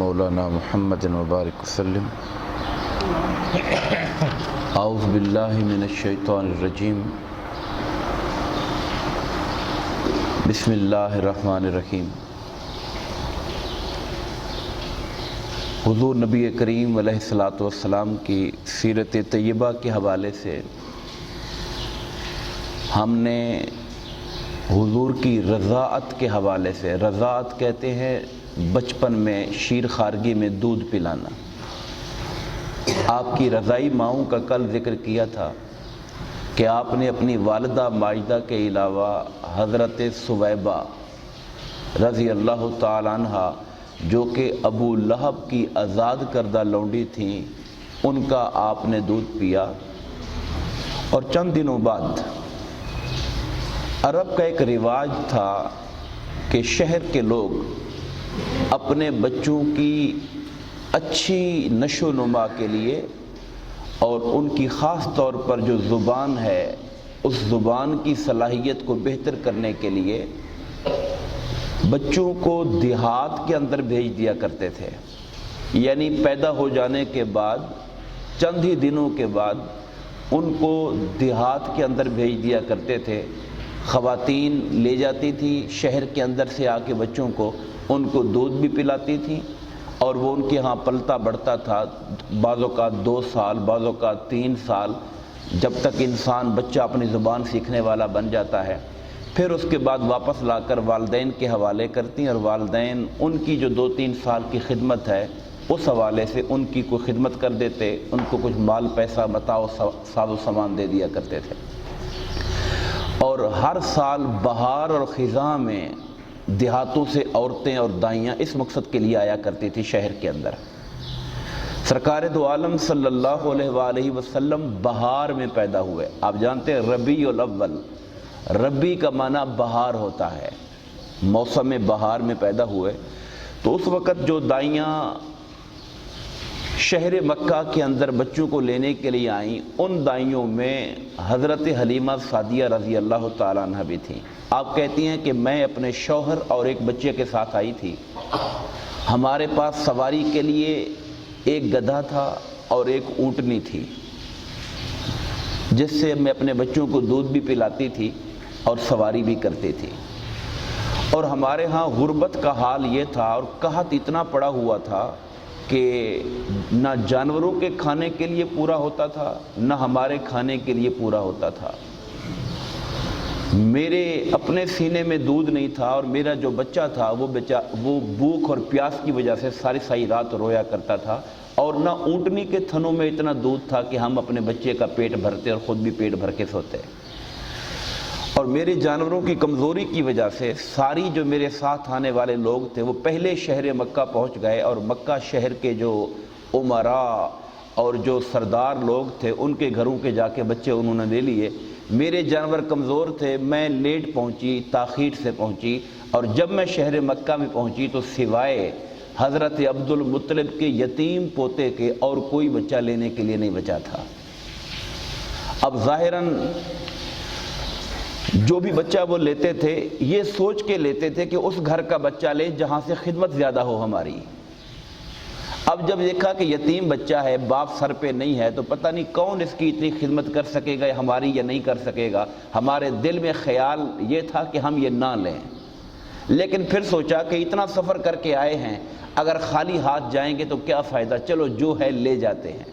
مولانا محمد وبارک وسلم۔ اعوذ باللہ من الشیطان الرجیم، بسم اللہ الرحمن الرحیم۔ حضور نبی کریم علیہ الصلاۃ والسلام کی سیرت طیبہ کے حوالے سے ہم نے حضور کی رضاعت کے حوالے سے، رضاعت کہتے ہیں بچپن میں شیر خارگی میں دودھ پلانا، آپ کی رضائی ماؤں کا کل ذکر کیا تھا کہ آپ نے اپنی والدہ ماجدہ کے علاوہ حضرت ثویبہ رضی اللہ تعالی عنہ جو کہ ابو لہب کی آزاد کردہ لونڈی تھیں، ان کا آپ نے دودھ پیا۔ اور چند دنوں بعد عرب کا ایک رواج تھا کہ شہر کے لوگ اپنے بچوں کی اچھی نشو و نما کے لیے اور ان کی خاص طور پر جو زبان ہے اس زبان کی صلاحیت کو بہتر کرنے کے لیے بچوں کو دیہات کے اندر بھیج دیا کرتے تھے، یعنی پیدا ہو جانے کے بعد چند ہی دنوں کے بعد ان کو دیہات کے اندر بھیج دیا کرتے تھے۔ خواتین لے جاتی تھی شہر کے اندر سے آ کے بچوں کو، ان کو دودھ بھی پلاتی تھیں اور وہ ان کے ہاں پلتا بڑھتا تھا، بعض اوقات 2 سال، بعض اوقات 3 سال، جب تک انسان بچہ اپنی زبان سیکھنے والا بن جاتا ہے۔ پھر اس کے بعد واپس لا کر والدین کے حوالے کرتی اور والدین ان کی جو 2-3 سال کی خدمت ہے اس حوالے سے ان کی کوئی خدمت کر دیتے، ان کو کچھ مال پیسہ متاع و ساز و سامان دے دیا کرتے تھے۔ اور ہر سال بہار اور خزاں میں دیہاتوں سے عورتیں اور دائیاں اس مقصد کے لیے آیا کرتی تھی شہر کے اندر۔ سرکار دو عالم صلی اللہ علیہ وآلہ وسلم بہار میں پیدا ہوئے۔ آپ جانتے ہیں ربیع الاول، ربی کا معنی بہار ہوتا ہے، موسم بہار میں پیدا ہوئے۔ تو اس وقت جو دائیاں شہر مکہ کے اندر بچوں کو لینے کے لیے آئیں، ان دائیوں میں حضرت حلیمہ سعدیہ رضی اللہ تعالیٰ عنہ بھی تھیں۔ آپ کہتی ہیں کہ میں اپنے شوہر اور ایک بچے کے ساتھ آئی تھی، ہمارے پاس سواری کے لیے ایک گدھا تھا اور ایک اونٹنی تھی جس سے میں اپنے بچوں کو دودھ بھی پلاتی تھی اور سواری بھی کرتی تھی۔ اور ہمارے ہاں غربت کا حال یہ تھا اور قحط اتنا پڑا ہوا تھا کہ نہ جانوروں کے کھانے کے لیے پورا ہوتا تھا نہ ہمارے کھانے کے لیے پورا ہوتا تھا۔ میرے اپنے سینے میں دودھ نہیں تھا اور میرا جو بچہ تھا وہ بھوک اور پیاس کی وجہ سے ساری رات رویا کرتا تھا، اور نہ اونٹنی کے تھنوں میں اتنا دودھ تھا کہ ہم اپنے بچے کا پیٹ بھرتے اور خود بھی پیٹ بھر کے سوتے۔ اور میرے جانوروں کی کمزوری کی وجہ سے ساری جو میرے ساتھ آنے والے لوگ تھے وہ پہلے شہر مکہ پہنچ گئے، اور مکہ شہر کے جو امراء اور جو سردار لوگ تھے ان کے گھروں کے جا کے بچے انہوں نے لے لیے۔ میرے جانور کمزور تھے، میں لیٹ پہنچی، تاخیر سے پہنچی، اور جب میں شہر مکہ میں پہنچی تو سوائے حضرت عبد المطلب کے یتیم پوتے کے اور کوئی بچہ لینے کے لیے نہیں بچا تھا۔ اب ظاہراً جو بھی بچہ وہ لیتے تھے یہ سوچ کے لیتے تھے کہ اس گھر کا بچہ لیں جہاں سے خدمت زیادہ ہو ہماری۔ اب جب دیکھا کہ یتیم بچہ ہے، باپ سر پہ نہیں ہے، تو پتہ نہیں کون اس کی اتنی خدمت کر سکے گا ہماری یا نہیں کر سکے گا۔ ہمارے دل میں خیال یہ تھا کہ ہم یہ نہ لیں، لیکن پھر سوچا کہ اتنا سفر کر کے آئے ہیں، اگر خالی ہاتھ جائیں گے تو کیا فائدہ، چلو جو ہے لے جاتے ہیں۔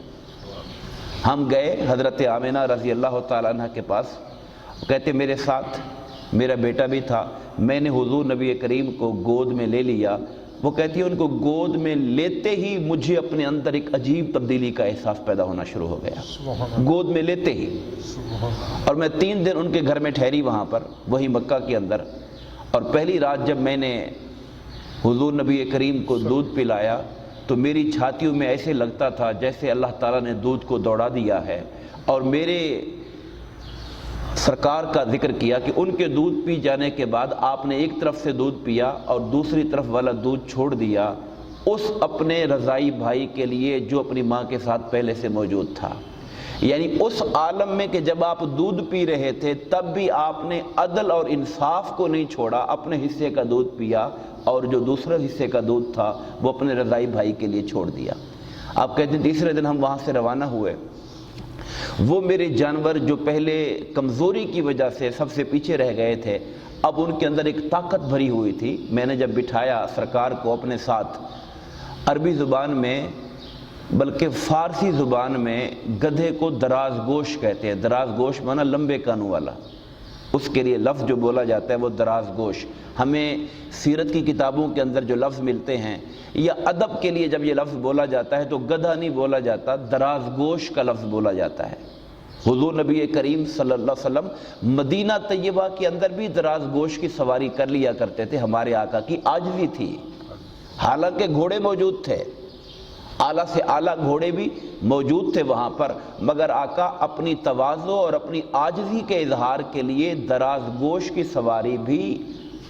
ہم گئے حضرت آمنہ رضی اللہ تعالیٰ عنہ کے پاس، کہتے میرے ساتھ میرا بیٹا بھی تھا، میں نے حضور نبی کریم کو گود میں لے لیا۔ وہ کہتی ہے ان کو گود میں لیتے ہی مجھے اپنے اندر ایک عجیب تبدیلی کا احساس پیدا ہونا شروع ہو گیا، گود میں لیتے ہی۔ اور میں 3 دن ان کے گھر میں ٹھہری وہاں پر، وہی مکہ کے اندر، اور پہلی رات جب میں نے حضور نبی کریم کو دودھ پلایا تو میری چھاتیوں میں ایسے لگتا تھا جیسے اللہ تعالیٰ نے دودھ کو دوڑا دیا ہے۔ اور میرے سرکار کا ذکر کیا کہ ان کے دودھ پی جانے کے بعد آپ نے ایک طرف سے دودھ پیا اور دوسری طرف والا دودھ چھوڑ دیا اس اپنے رضائی بھائی کے لیے جو اپنی ماں کے ساتھ پہلے سے موجود تھا۔ یعنی اس عالم میں کہ جب آپ دودھ پی رہے تھے تب بھی آپ نے عدل اور انصاف کو نہیں چھوڑا، اپنے حصے کا دودھ پیا اور جو دوسرے حصے کا دودھ تھا وہ اپنے رضائی بھائی کے لیے چھوڑ دیا۔ آپ کہتے ہیں تیسرے دن ہم وہاں سے روانہ ہوئے، وہ میرے جانور جو پہلے کمزوری کی وجہ سے سب سے پیچھے رہ گئے تھے، اب ان کے اندر ایک طاقت بھری ہوئی تھی۔ میں نے جب بٹھایا سرکار کو اپنے ساتھ، عربی زبان میں بلکہ فارسی زبان میں گدھے کو دراز گوش کہتے ہیں۔ دراز گوش مانا لمبے کانوں والا، اس کے لیے لفظ جو بولا جاتا ہے وہ دراز گوش۔ ہمیں سیرت کی کتابوں کے اندر جو لفظ ملتے ہیں یا ادب کے لیے جب یہ لفظ بولا جاتا ہے تو گدھا نہیں بولا جاتا، دراز گوش کا لفظ بولا جاتا ہے۔ حضور نبی کریم صلی اللہ علیہ وسلم مدینہ طیبہ کے اندر بھی دراز گوش کی سواری کر لیا کرتے تھے۔ ہمارے آقا کی عاجزی تھی، حالانکہ گھوڑے موجود تھے، اعلیٰ سے اعلیٰ گھوڑے بھی موجود تھے وہاں پر، مگر آقا اپنی تواضع اور اپنی عاجزی کے اظہار کے لیے دراز گوش کی سواری بھی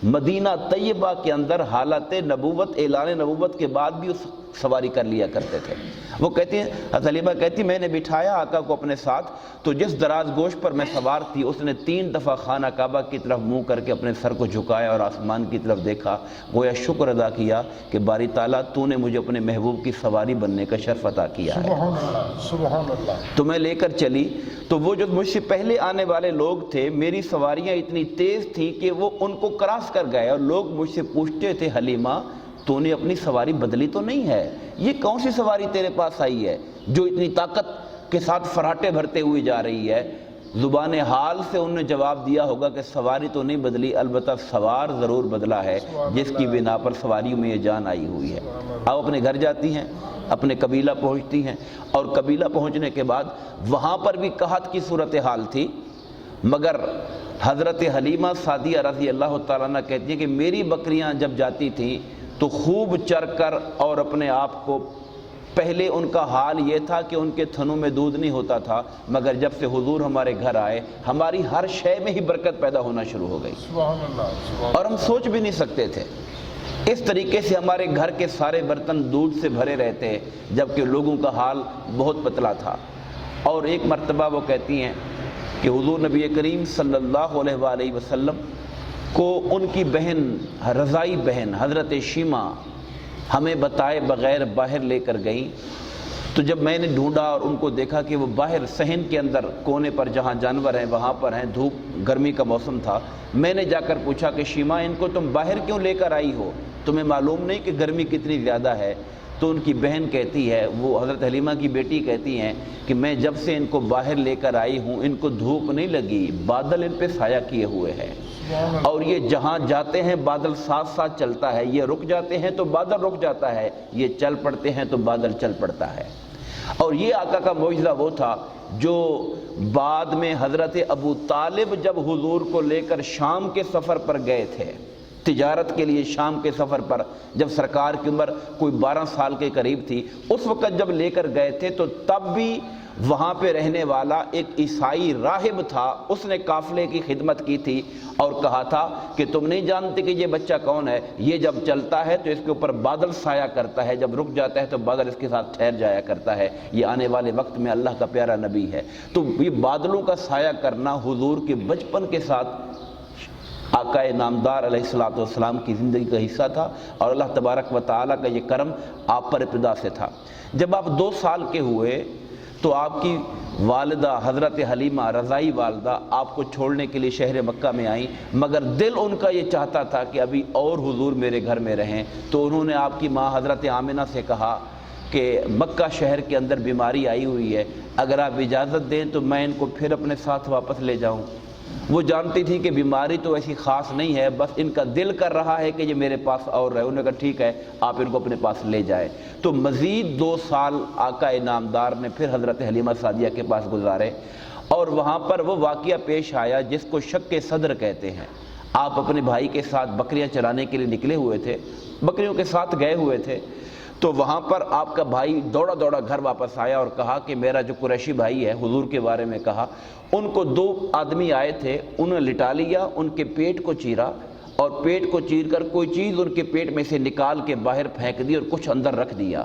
مدینہ طیبہ کے اندر حالت نبوت، اعلان نبوت کے بعد بھی اس سواری کر لیا کرتے تھے۔ وہ کہتے ہیں، حضرت حلیمہ کہتی میں نے بٹھایا آقا کو اپنے ساتھ، تو جس دراز گوش پر میں سوار تھی اس نے 3 دفعہ خانہ کعبہ کی طرف منہ کر کے اپنے سر کو جھکایا اور آسمان کی طرف دیکھا، گویا شکر ادا کیا کہ باری تعالیٰ تو نے مجھے اپنے محبوب کی سواری بننے کا شرف عطا کیا ہے۔ سبحان اللہ، سبحان اللہ۔ تو میں لے کر چلی، تو وہ جو مجھ سے پہلے آنے والے لوگ تھے، میری سواریاں اتنی تیز تھیں کہ وہ ان کو کراس کر گئے، اور لوگ مجھ سے پوچھتے تھے حلیمہ تو نے اپنی سواری بدلی تو نہیں ہے؟ یہ کون سی سواری تیرے پاس آئی ہے جو اتنی طاقت کے ساتھ فراٹے بھرتے ہوئے جا رہی ہے؟ زبان حال سے انہوں نے جواب دیا ہوگا کہ سواری تو نہیں بدلی، البتہ سوار ضرور بدلا ہے جس کی بنا پر سواریوں میں یہ جان آئی ہوئی ہے۔ اب اپنے گھر جاتی ہیں، اپنے قبیلہ پہنچتی ہیں، اور قبیلہ پہنچنے کے بعد وہاں پر بھی قحط کی صورتحال تھی، مگر حضرت حلیمہ سعدیہ رضی اللہ تعالیٰ عنہ کہتی ہیں کہ میری بکریاں جب جاتی تھیں تو خوب چر کر اور اپنے آپ کو، پہلے ان کا حال یہ تھا کہ ان کے تھنوں میں دودھ نہیں ہوتا تھا، مگر جب سے حضور ہمارے گھر آئے ہماری ہر شے میں ہی برکت پیدا ہونا شروع ہو گئی، سبحان اللہ۔ اور ہم سوچ بھی نہیں سکتے تھے۔ اس طریقے سے ہمارے گھر کے سارے برتن دودھ سے بھرے رہتے، جبکہ لوگوں کا حال بہت پتلا تھا۔ اور ایک مرتبہ وہ کہتی ہیں کہ حضور نبی کریم صلی اللہ علیہ وآلہ وسلم کو ان کی بہن، رضائی بہن حضرت شیمہ ہمیں بتائے بغیر باہر لے کر گئیں، تو جب میں نے ڈھونڈا اور ان کو دیکھا کہ وہ باہر صحن کے اندر کونے پر جہاں جانور ہیں وہاں پر ہیں، دھوپ گرمی کا موسم تھا، میں نے جا کر پوچھا کہ شیمہ ان کو تم باہر کیوں لے کر آئی ہو؟ تمہیں معلوم نہیں کہ گرمی کتنی زیادہ ہے؟ تو ان کی بہن کہتی ہے، وہ حضرت حلیمہ کی بیٹی کہتی ہیں کہ میں جب سے ان کو باہر لے کر آئی ہوں ان کو دھوپ نہیں لگی، بادل ان پہ سایہ کیے ہوئے ہیں، اور یہ جہاں جاتے ہیں بادل ساتھ ساتھ چلتا ہے، یہ رک جاتے ہیں تو بادل رک جاتا ہے، یہ چل پڑتے ہیں تو بادل چل پڑتا ہے۔ اور یہ آقا کا معجزہ وہ تھا جو بعد میں حضرت ابو طالب جب حضور کو لے کر شام کے سفر پر گئے تھے، تجارت کے لیے شام کے سفر پر، جب سرکار کی عمر کوئی 12 سال کے قریب تھی، اس وقت جب لے کر گئے تھے تو تب بھی وہاں پہ رہنے والا ایک عیسائی راہب تھا، اس نے قافلے کی خدمت کی تھی اور کہا تھا کہ تم نہیں جانتے کہ یہ بچہ کون ہے، یہ جب چلتا ہے تو اس کے اوپر بادل سایہ کرتا ہے، جب رک جاتا ہے تو بادل اس کے ساتھ ٹھہر جایا کرتا ہے، یہ آنے والے وقت میں اللہ کا پیارا نبی ہے۔ تو یہ بادلوں کا سایہ کرنا حضور کے بچپن کے ساتھ آقا نامدار علیہ الصلوۃ والسلام کی زندگی کا حصہ تھا، اور اللہ تبارک و تعالیٰ کا یہ کرم آپ پر ابتدا سے تھا۔ جب آپ 2 سال کے ہوئے تو آپ کی والدہ حضرت حلیمہ رضائی والدہ آپ کو چھوڑنے کے لیے شہر مکہ میں آئیں، مگر دل ان کا یہ چاہتا تھا کہ ابھی اور حضور میرے گھر میں رہیں، تو انہوں نے آپ کی ماں حضرت آمنہ سے کہا کہ مکہ شہر کے اندر بیماری آئی ہوئی ہے، اگر آپ اجازت دیں تو میں ان کو پھر اپنے ساتھ واپس لے جاؤں۔ وہ جانتی تھی کہ بیماری تو ایسی خاص نہیں ہے، بس ان کا دل کر رہا ہے کہ یہ میرے پاس اور رہے۔ انہوں نے کہا ٹھیک ہے، آپ ان کو اپنے پاس لے جائیں۔ تو مزید 2 سال آقا نامدار نے پھر حضرت حلیمہ سعدیہ کے پاس گزارے، اور وہاں پر وہ واقعہ پیش آیا جس کو شق صدر کہتے ہیں۔ آپ اپنے بھائی کے ساتھ بکریاں چرانے کے لیے نکلے ہوئے تھے، بکریوں کے ساتھ گئے ہوئے تھے، تو وہاں پر آپ کا بھائی دوڑا دوڑا گھر واپس آیا اور کہا کہ میرا جو قریشی بھائی ہے، حضور کے بارے میں کہا، ان کو 2 آدمی آئے تھے، انہوں نے لٹا لیا، ان کے پیٹ کو چیرا، اور پیٹ کو چیر کر کوئی چیز ان کے پیٹ میں سے نکال کے باہر پھینک دی اور کچھ اندر رکھ دیا۔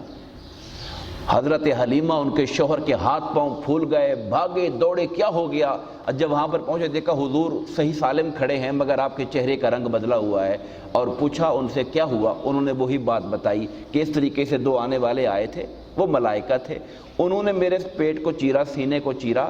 حضرت حلیمہ ان کے شوہر کے ہاتھ پاؤں پھول گئے، بھاگے دوڑے، کیا ہو گیا؟ جب وہاں پر پہنچے دیکھا حضور صحیح سالم کھڑے ہیں مگر آپ کے چہرے کا رنگ بدلا ہوا ہے، اور پوچھا ان سے کیا ہوا؟ انہوں نے وہی بات بتائی کہ اس طریقے سے دو آنے والے آئے تھے، وہ ملائکہ تھے، انہوں نے میرے پیٹ کو چیرا، سینے کو چیرا،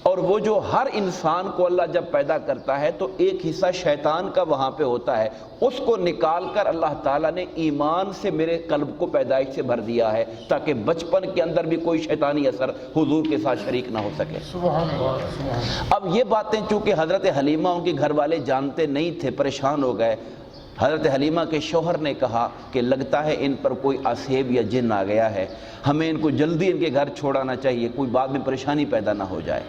اور وہ جو ہر انسان کو اللہ جب پیدا کرتا ہے تو ایک حصہ شیطان کا وہاں پہ ہوتا ہے، اس کو نکال کر اللہ تعالیٰ نے ایمان سے میرے قلب کو پیدائش سے بھر دیا ہے تاکہ بچپن کے اندر بھی کوئی شیطانی اثر حضور کے ساتھ شریک نہ ہو سکے۔ سبحان اللہ، سبحان اللہ۔ اب یہ باتیں چونکہ حضرت حلیمہ ان کے گھر والے جانتے نہیں تھے، پریشان ہو گئے۔ حضرت حلیمہ کے شوہر نے کہا کہ لگتا ہے ان پر کوئی عصیب یا جن آ گیا ہے، ہمیں ان کو جلدی ان کے گھر چھوڑانا چاہیے، کوئی بعد میں پریشانی پیدا نہ ہو جائے۔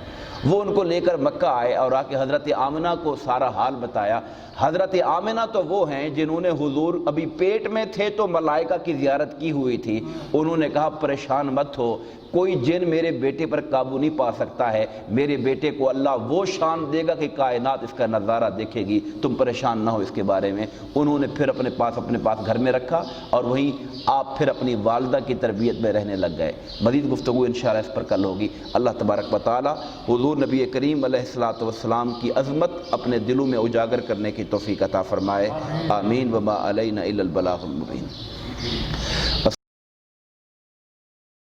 وہ ان کو لے کر مکہ آئے اور آ کے حضرت آمنہ کو سارا حال بتایا۔ حضرت آمنہ تو وہ ہیں جنہوں نے حضور ابھی پیٹ میں تھے تو ملائکہ کی زیارت کی ہوئی تھی، انہوں نے کہا پریشان مت ہو، کوئی جن میرے بیٹے پر قابو نہیں پا سکتا ہے، میرے بیٹے کو اللہ وہ شان دے گا کہ کائنات اس کا نظارہ دیکھے گی، تم پریشان نہ ہو اس کے بارے میں۔ انہوں نے پھر اپنے پاس گھر میں رکھا اور وہیں آپ پھر اپنی والدہ کی تربیت میں رہنے لگ گئے۔ مزید گفتگو انشاءاللہ اس پر کل ہوگی۔ اللہ تبارک و تعالی حضور نبی کریم علیہ الصلوۃ والسلام کی عظمت اپنے دلوں میں اجاگر کرنے کی توفیق عطا فرمائے۔ آمین۔ وما علینا الا البلاغ المبین۔